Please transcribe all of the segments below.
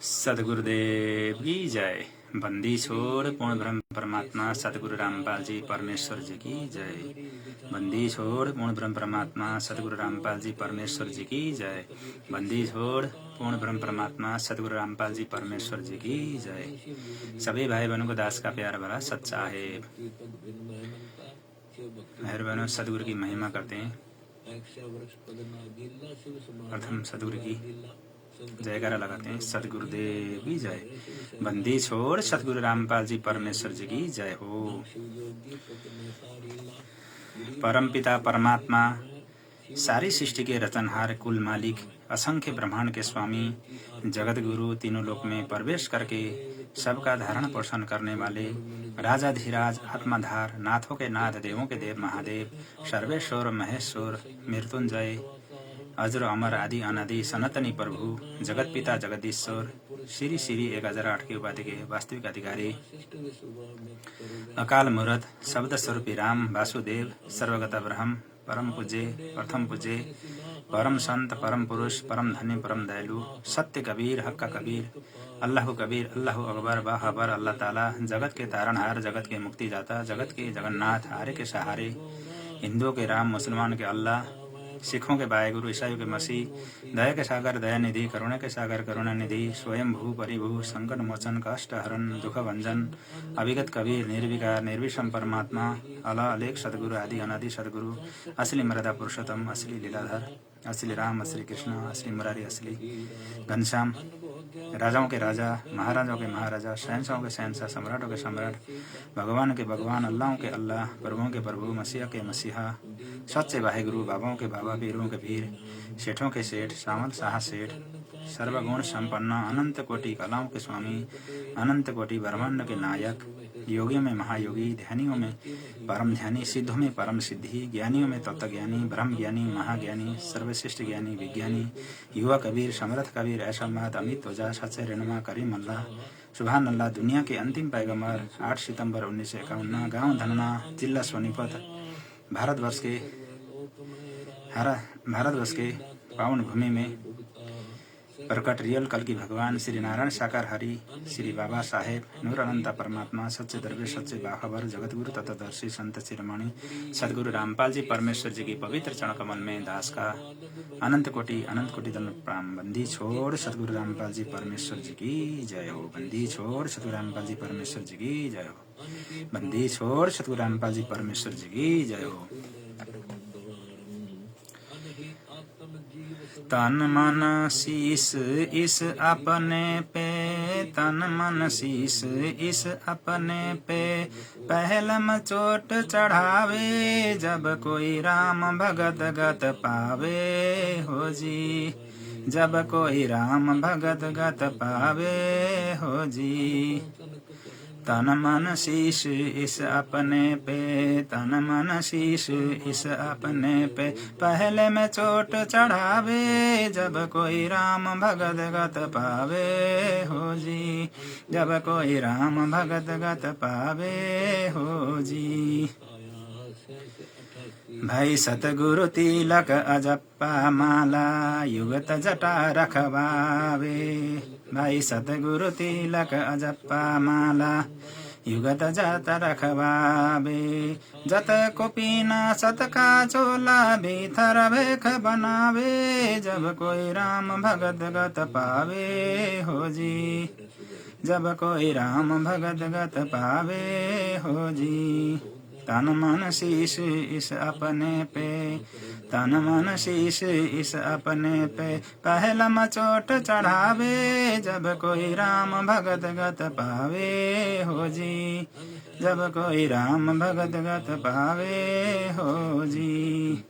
सदगुरुदेव की जय। बंदी छोड़ पूर्ण ब्रह्म परमात्मा सदगुरु रामपाल जी परमेश्वर जी की जय। बंदी छोड़ पूर्ण ब्रह्म परमात्मा सदगुरु रामपाल जी परमेश्वर जी की जय। बंदी छोड़ पूर्ण ब्रह्म परमात्मा सदगुरु रामपाल जी परमेश्वर जी की जय। सभी भाई बहनों को दास का प्यार भरा सच्चा है। मेहर बहनों सदगुरु की महिमा करते हैं। प्रथम सदगुरु की जयकारा लगाते हैं। सदगुरुदेव की जय। बंदी छोड़ सदगुरु रामपाल जी परमेश्वर जी की जय हो। परम पिता परमात्मा सारी सृष्टि के रचनहार कुल मालिक असंख्य ब्रह्मांड के स्वामी जगत गुरु तीनों लोक में प्रवेश करके सबका धारण पोषण करने वाले राजाधिराज आत्माधार नाथों के नाथ देवों के देव महादेव सर्वेश्वर महेश्वर मृत्युंजय अजर अमर आदि अनादि सनातनी प्रभु जगत पिता जगदीश्वर श्री श्री 1008 की उपाधि के वास्तविक अधिकारी अकाल मूर्त शब्द स्वरूपी राम वासुदेव सर्वगत ब्रह्म परम पूज्य प्रथम पूज्य परम संत परम पुरुष परम धन्य परम दयालु सत्य कबीर हक्का कबीर अल्लाह कबीर अल्लाह अकबर बाहबर अल्लाह ताला जगत के तारणहार जगत के मुक्ति दाता जगत के जगन्नाथ हारे के सहारे हिंदुओं के राम मुसलमान के अल्लाह सिखों के वाहेगुरु ईसाइयों के मसीह दया के सागर दया निधि करुणा के सागर करुणा निधि स्वयं भू परिभू संकट मोचन कष्ट हरण दुख भंजन अभिगत कबीर निर्विकार निर्विषम परमात्मा अला अलेख सदगुरु आदि अनादि सदगुरु असली मर्यादा पुरुषोत्तम असली लीलाधर असली राम असली कृष्ण असली मुरारी असली घनश्याम राजाओं के राजा महाराजाओं के महाराजा शहनशाहों के शहनशाह सम्राटों के सम्राट भगवान के भगवान अल्लाहों के अल्लाह प्रभुओं के प्रभु मसीहा के मसीहा सच्चे वाहेगुरु बाबाओं के बाबा पीरों के पीर सेठों के सेठ सामल शाह सेठ सर्वगुण संपन्न अनंत कोटि कलाओं के स्वामी अनंत कोटि ब्रह्मांड के नायक योगियों में महायोगी ध्यानियों में परम ध्यानी सिद्धों में परम सिद्धि ज्ञानियों में तत्व ज्ञानी ब्रह्म ज्ञानी महाज्ञानी सर्वश्रेष्ठ ज्ञानी विज्ञानी युवा कबीर समर्थ कबीर ऐसा मात अमित वजा सच्चे रेणुमा करीम अल्लाह सुभान अल्लाह दुनिया के अंतिम पैगंबर 8 सितंबर 1951 गांव धनना जिला सोनीपत भारतवर्ष के पावन भूमि में प्रकट रियल कल की भगवान श्री नारायण साकार हरि श्री बाबा साहेब नूर अनंता परमात्मा सच्चे दरवेश सच्चे बाखबर जगत गुरु तत्वदर्शी संत शिरोमणि सदगुरु रामपाल जी परमेश्वर जी की पवित्र चरण कमल में दास का अनंत कोटि दंड प्रणाम। बंदी छोड़ सदगुरु रामपाल जी परमेश्वर जी की जय हो। बंदी छोड़ सदगुरु रामपाल जी परमेश्वर जी की जय हो। बंदी छोड़ सदगुरु रामपाल जी परमेश्वर जी की जय हो। तन मन शीस इस अपने पे तन मन शीस इस अपने पे पहलम चोट चढ़ावे जब कोई राम भगत गत पावे हो जी जब कोई राम भगत गत पावे हो जी। तन मन शीश इस अपने पे तन मन शीश इस अपने पे पहले में चोट चढ़ावे जब कोई राम भगत गत पावे हो जी जब कोई राम भगत गत पावे हो जी। भाई सतगुरु तिलक अजप्पा माला युगत जटा रखवावे भाई सतगुरु तिलक अजप्पा माला युगत जट रखवावे जत को पीना सत का चोला भीतर भेख बनावे जब कोई राम भगत गत पावे हो जी जब कोई राम भगत गत पावे हो जी। तन मन शीश इस अपने पे तन मन शीश इस अपने पे पहलम चोट चढ़ावे जब कोई राम भगत गत पावे हो जी जब कोई राम भगत गत पावे हो जी।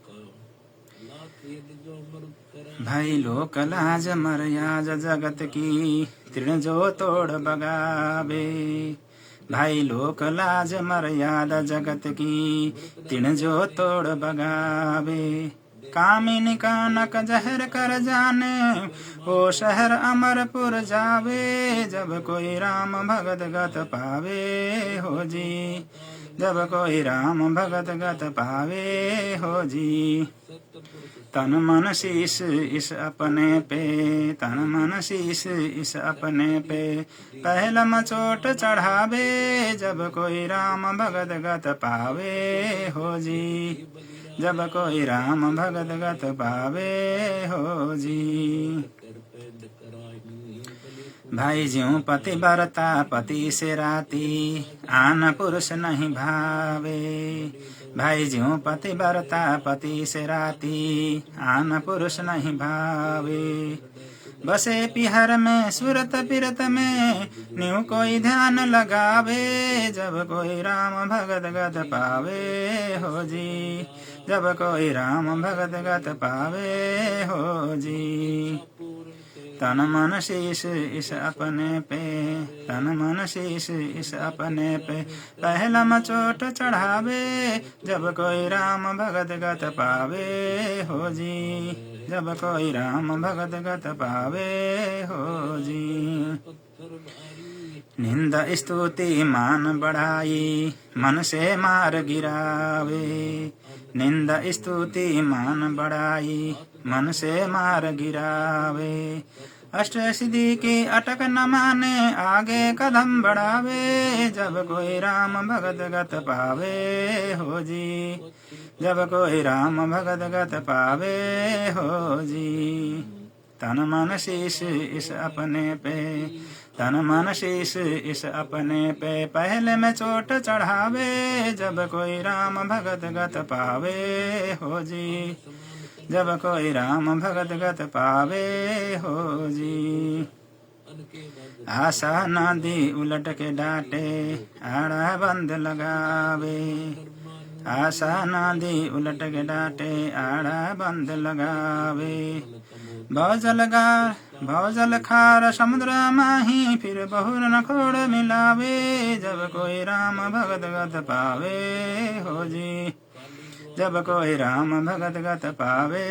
भाई लोक लाज मर्याद जगत की तृण जो तोड़ बगावे भाई लोक लाज मर्यादा जगत की तिन जो तोड़ बगावे कामिनी कानक जहर कर जाने ओ शहर अमरपुर जावे जब कोई राम भगत गत पावे हो जी जब कोई राम भगत गत पावे हो जी। तन मन शीश इस अपने पे, तन मन शीश इस अपने पे, पहलम चोट चढ़ावे जब कोई राम भगत गत पावे हो जी, जब कोई राम भगत गत पावे हो जी। भाई ज्यों पति बरता पति से राती, आन पुरुष नहीं भावे, भाई ज्यों पति बरता पति से राती, आन पुरुष नहीं भावे, बसे पिहर में सुरत पिरत में, न्यू कोई ध्यान लगावे जब कोई राम भगत गत पावे हो जी, जब कोई राम भगत गत पावे हो जी। तन मन शीश इस अपने पे, तन मन शीश इस अपने पे, पहलम चोट चढ़ावे जब कोई राम भगत गत पावे हो जी, जब कोई राम भगत गत पावे हो जी। निंद स्तुति मान बढ़ाई मन से मार गिरावे, निंद स्तुति मान बढ़ाई मन से मार गिरावे, अष्ट सिद्धि की अटक न माने आगे कदम बढ़ावे जब कोई राम भगत गत पावे हो जी, जब कोई राम भगत गत पावे हो जी। तन मन शीश इस अपने पे, तन मन शीश इस अपने पे, पहले में चोट चढ़ावे जब कोई राम भगत गत पावे हो जी, जब कोई राम भगत गत पावे हो जी। आशा नदी उलट के डांटे आड़ा बंद लगावे, आशा नदी उलट के डांटे आड़ा बंद लगावे, भौजल खार समुद्र माही फिर बहुर न खोड़ मिलावे जब कोई राम भगत गत पावे हो जी, जब कोई राम भगत गत पावे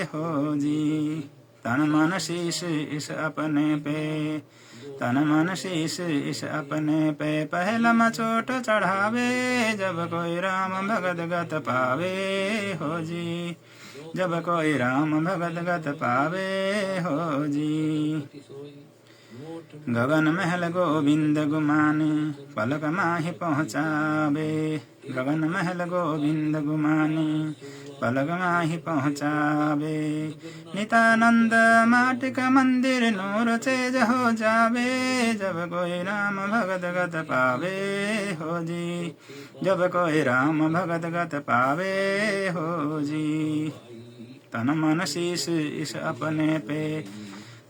हो जी। तन मन शीश इस अपने पे, तन मन शीश इस अपने पे, पहलम चोट चढ़ावे जब कोई राम भगत गत पावे हो जी, जब कोई राम भगत गत पावे हो जी। गगन महल गोविंद गुमाने पलक माहि पहुँचावे, गगन महल गोविंद गुमाने पलक माहि पहुँचावे, नित्यानंद माटिक मंदिर नूर तेज हो जावे जब कोई राम भगत गत पावे हो जी, जब कोई राम भगत गत पावे हो जी। तन मन शीश इस अपने पे,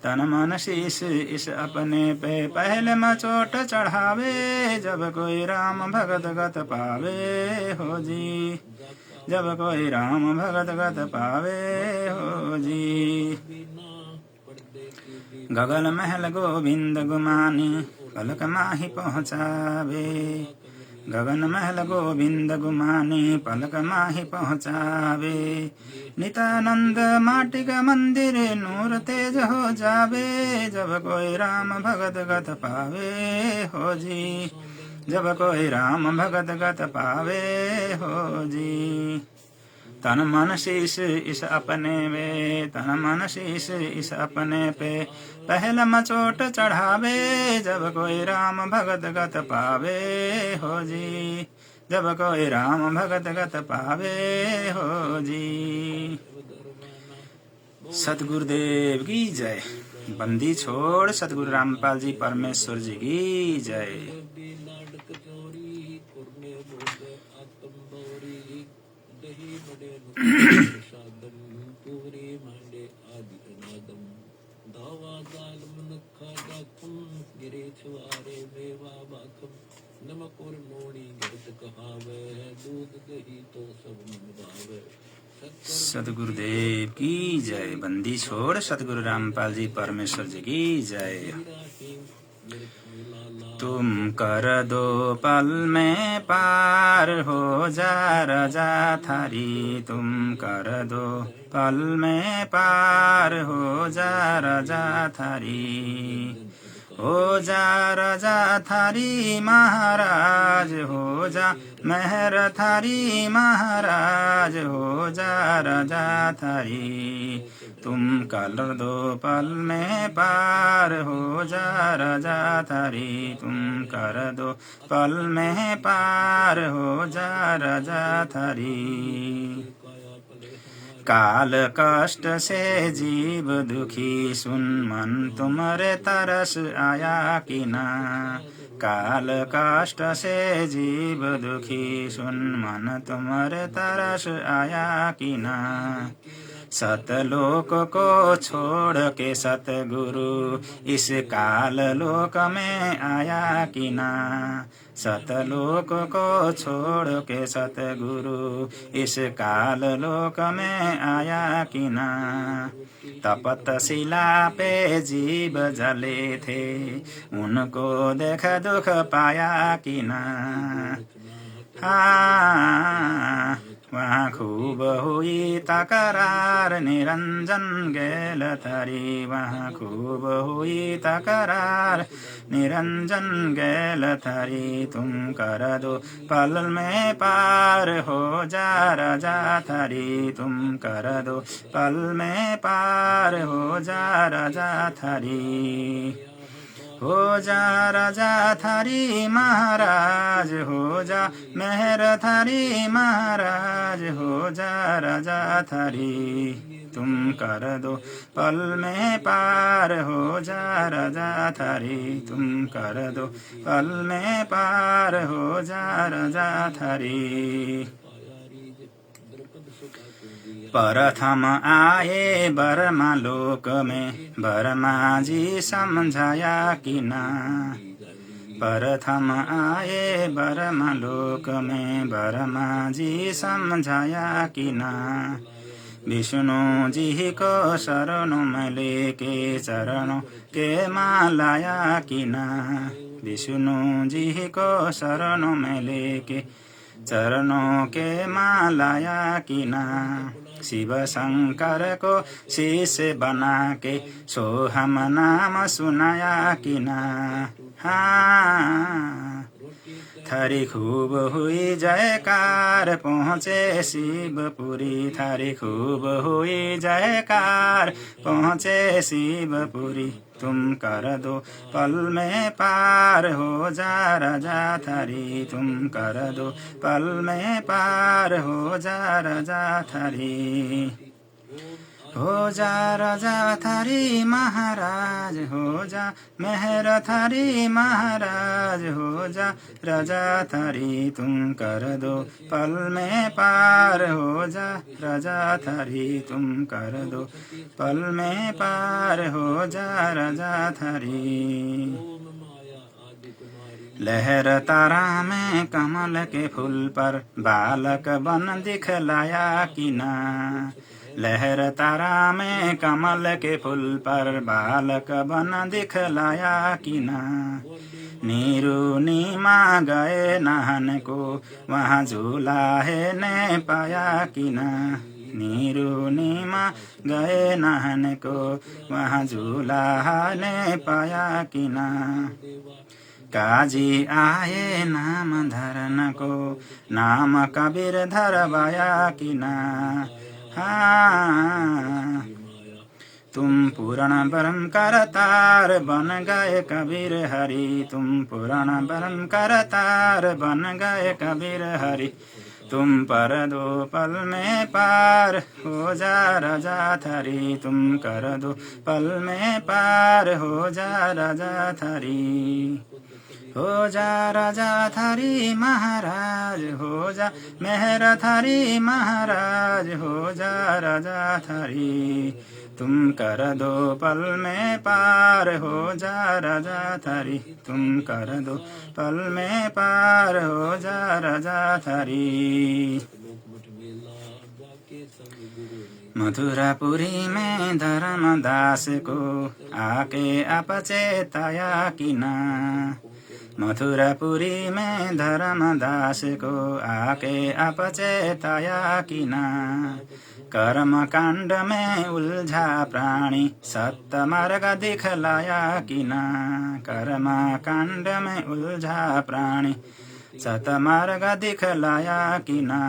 तन मन शीश इस अपने पे, पहले में चोट चढ़ावे जब कोई राम भगत गत पावे हो जी, जब कोई राम भगत गत पावे हो जी। गगन महल गोविंद गुमानी पलक माहि पहुँचावे, गगन महल गोविंद गुमानी पलक माहि पहुँचावे, नित्यानंद माटिक मंदिर नूर तेज हो जावे जब कोई राम भगत गत पावे हो जी, जब कोई राम भगत गत पावे हो जी। तन मन शीश इस अपने में, तन मन शीश इस अपने पे, पहलम चोट चढ़ावे जब कोई राम भगत गत पावे हो जी, जब कोई राम भगत गत पावे हो जी। सतगुरुदेव की जय। बंदी छोड़ सतगुरु रामपाल जी परमेश्वर जी की जय। सतगुरुदेव की जय। बंदी छोड़ सतगुरु रामपाल जी परमेश्वर जी की जय। तुम कर दो पल में पार हो जा रजा थारी, तुम कर दो पल में पार हो जा रजा थारी। हो जा राजा थारी महाराज हो जा मेहर थारी महाराज हो जा राजा थारी तुम कर दो पल में पार हो जा राजा थारी तुम कर दो पल में पार हो जा राजा थारी काल कष्ट से जीव दुखी सुन मन तुम्हारे तरस आया कि ना काल कष्ट से जीव दुखी सुन मन तुम्हारे तरस आया कि ना सतलोक को छोड़ के सतगुरु इस काल लोक में आया कि ना सतलोक को छोड़ के सतगुरु इस काल लोक में आया कि ना तपतशिला पे जीव जले थे उनको देख दुख पाया कि ना वहाँ खूब हुई तकरार निरंजन गेल थरी वहाँ खूब हुई तकरार निरंजन गेल थरी तुम कर दो पल में पार हो जा राजा थरी तुम कर दो पल में पार हो जा राजा थरी हो जा राजा थारी महाराज हो जा मेहर थारी महाराज हो जा राजा थारी तुम कर दो पल में पार हो जा राजा थारी तुम कर दो पल में पार हो जा राजा थारी प्रथम आए बर्मा लोक में बर्मा जी समझाया कि ना प्रथम आए बर्मा लोक में बर्मा जी समझाया कि ना विष्णु जी को शरणों में लेके चरणों के मालाया कि ना विष्णु जी को शरणों में लेके चरणों के मालाया कि ना शिव शंकर को शिष्य बना के सोहम नाम सुनाया कि ना हाँ थारी खूब हुई जयकार पहुँचे शिवपुरी थारी खूब हुई जयकार पहुँचे शिवपुरी तुम कर दो पल में पार हो जा राजा थारी तुम कर दो पल में पार हो जा राजा थारी हो जा राजा थारी महाराज हो जा मेहर थारी महाराज हो जा राजा थारी तुम कर दो पल में पार हो जा राजा थारी तुम कर दो पल में पार हो जा राजा थारी लहर तारा में कमल के फूल पर बालक बन दिखलाया कि ना लहर तारा में कमल के फूल पर बालक बन दिखलाया कि ना नीरू नीमा गए नहन को वहाँ झूला है ने पाया कि ना नीरू नीमा गए नहन को वहाँ झूला ने पाया कि ना काजी आए नाम धरन को नाम कबीर धरवाया कि ना हाँ तुम पूर्ण ब्रह्म करतार बन गए कबीर हरि तुम पूर्ण ब्रह्म करतार बन गए कबीर हरि तुम पर दो पल में पार हो जा राजा थारी तुम कर दो पल में पार हो जा राजा थारी हो जा राजा थारी महाराज हो जा मेहर थारी महाराज हो जा राजा थारी तुम कर दो पल में पार हो जा राजा थारी तुम कर दो पल में पार हो जा राजा थारी मथुरापुरी में धर्मदास को आके अपचेताया कि ना मथुरापुरी में धर्मदास को आके अपचेताया कि ना कर्म कांड में उलझा प्राणी, सत्य मार्ग दिखलाया किना। कर्म कांड में उलझा प्राणी, सत्य मार्ग दिखलाया किना।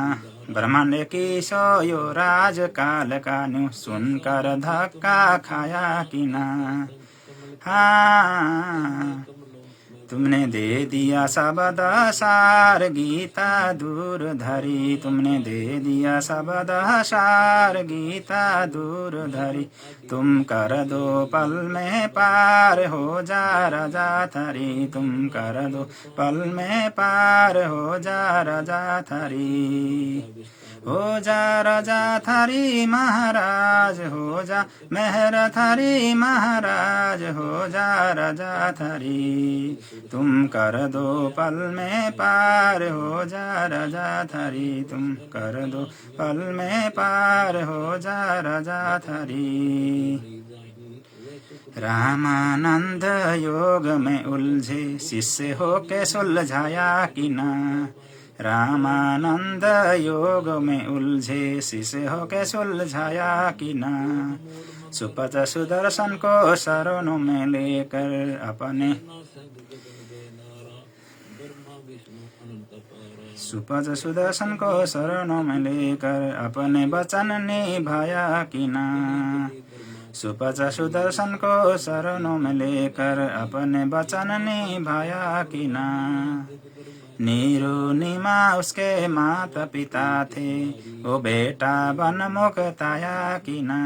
ब्रह्मांड की सोयो राज काल का न्यू, सुनकर धक्का खाया किना। हाँ, तुमने दे दिया शब्द सार गीता दूर धरी, तुमने दे दिया शब्द सार गीता दूर धरी। तुम कर दो पल में पार, हो जा राजा थरी, तुम कर दो पल में पार, हो जा राजा थरी। हो जा राजा थारी महाराज, हो जा मेहर थारी महाराज, हो जा राजा थारी। तुम कर दो पल में पार, हो जा राजा थारी, तुम कर दो पल में पार, हो जा राजा थारी। रामानंद योग में उलझे शिष्य हो के सुलझाया किना। रामानंद योग में उलझे शिष्य हो के सुलझाया किना। सुपथ सुदर्शन को शरणों में लेकर अपने, सुपथ सुदर्शन को शरणों में लेकर अपने वचन निभाया किना। सुपथ सुदर्शन को शरणों में लेकर अपने वचन निभाया किना। नीरुनिमा उसके माता पिता थे, वो बेटा बन मुक्ताया किना।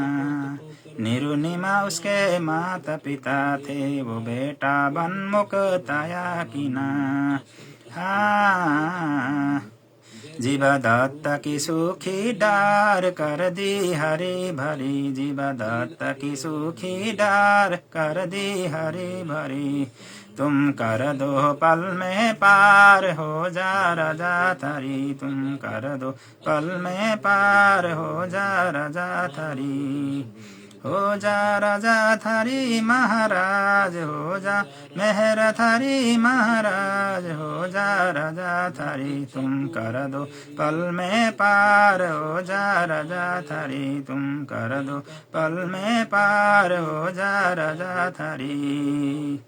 नीरुनिमा उसके माता पिता थे, वो बेटा बन मुक्ताया किना। हाँ, जीवदत्त की सूखी डार कर दी हरी भरी, जीवदत्त की सूखी डार कर दी हरी भरी। तुम कर दो पल में पार, हो जा राजा थारी, तुम कर दो पल में पार, हो जा राजा थारी। हो जा राजा थारी महाराज, हो जा मेहर थारी महाराज, हो जा राजा थारी। तुम कर दो पल में पार, हो जा राजा थारी, तुम कर दो पल में पार, हो जा राजा थारी।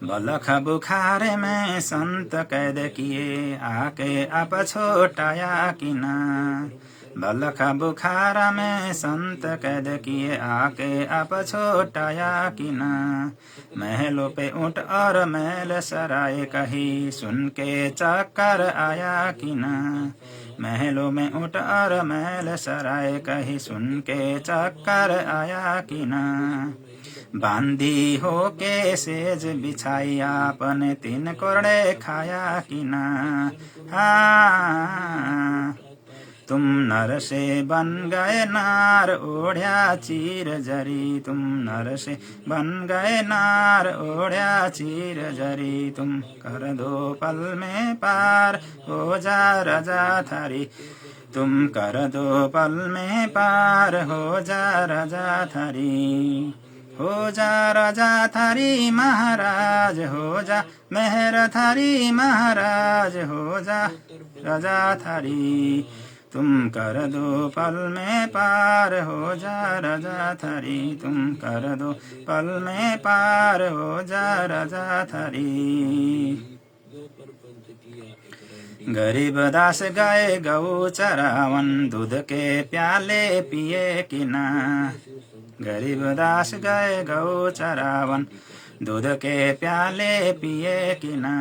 बलख बुखारे में संत कैद किए, आके आप छोटाया किना। बलख बुखारा में संत कैद किए, आके आप छोटाया किना। महलों पे ऊंट और महल सराय कही, सुन के चक्कर आया किना। महलों में ऊंट और महल सराय कही, सुन के चक्कर आया किना। बांधी हो के सेज बिछाई, आपने 3 कोरड़े खाया किना। हाँ, तुम नर से बन गए नार, ओढ़्या चीर जरी, तुम नर से बन गए नार, ओढ़्या चीर जरी। तुम कर दो पल में पार, हो जा राजा थारी, तुम कर दो पल में पार, हो जा राजा थारी। हो जा राजा थारी महाराज, हो जा मेहर थारी महाराज, हो जा राजा थारी। तुम कर दो पल में पार, हो जा राजा थारी, तुम कर दो पल में पार, हो जा राजा थारी। गरीब दास गए गौ चरावन, दूध के प्याले पिए किना। गरीब दास गए गौ चरावन, दूध के प्याले पिए किना।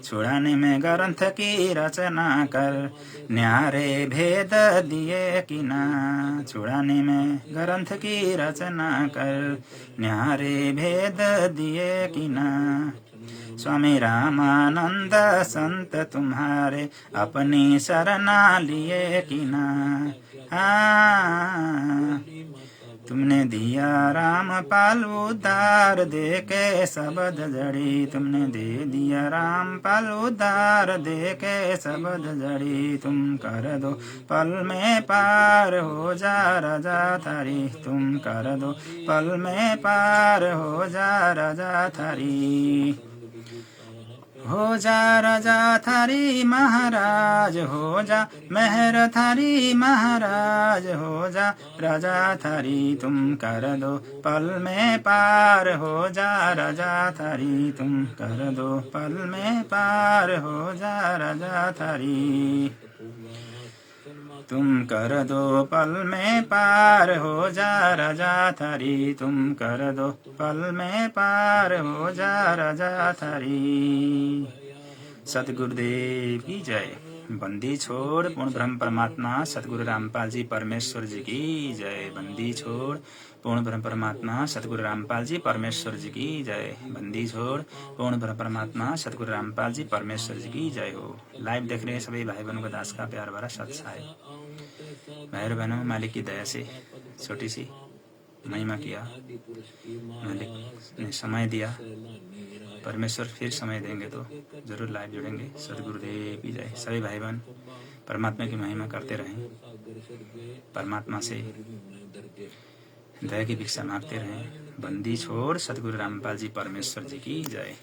छुड़ाने में ग्रंथ की रचना कर, न्यारे भेद दिए किना। छुड़ाने में ग्रंथ की रचना कर, न्यारे भेद दिए किना। स्वामी रामानंद संत तुम्हारे, अपनी शरणा लिए किना। हाँ, तुमने दिया रामपाल उद्धार, दे के शब्द जड़ी, तुमने दे दिया रामपाल उद्धार, दे के शब्द जड़ी। तुम कर दो पल में पार, हो जा राजा थारी, तुम कर दो पल में पार, हो जा राजा थारी। हो जा राजा थारी महाराज, हो जा मेहर थारी महाराज, हो जा राजा थारी तुम कर दो पल में पार, हो जा राजा थारी तुम कर दो पल में पार, हो जा राजा थारी तुम कर दो पल में पार, हो जा राजा थारी तुम कर दो पल में पार, हो जा राजा थारी। सतगुरुदेव की जय। बंदी छोड़ पूर्ण ब्रह्म परमात्मा सतगुरु रामपाल जी परमेश्वर जी की जय। बंदी छोड़ पूर्ण ब्रह्म परमात्मा सतगुरु रामपाल जी परमेश्वर जी की जय। बंदी छोड़ पूर्ण ब्रह्म परमात्मा सतगुरु रामपाल जी परमेश्वर जी की जय हो। लाइव देख रहे हैं सभी भाई बहनों को दास का प्यार भरा सत्साय। भाई बहनों, मालिक की दया से छोटी सी महिमा किया, मालिक ने समय दिया, परमेश्वर फिर समय देंगे तो जरूर लाइव जुड़ेंगे। सदगुरुदेव की जय। सभी भाई बहन परमात्मा की महिमा करते रहें, परमात्मा से दया की भिक्षा मांगते रहें। बंदी छोड़ सतगुरु रामपाल जी परमेश्वर जी की जय।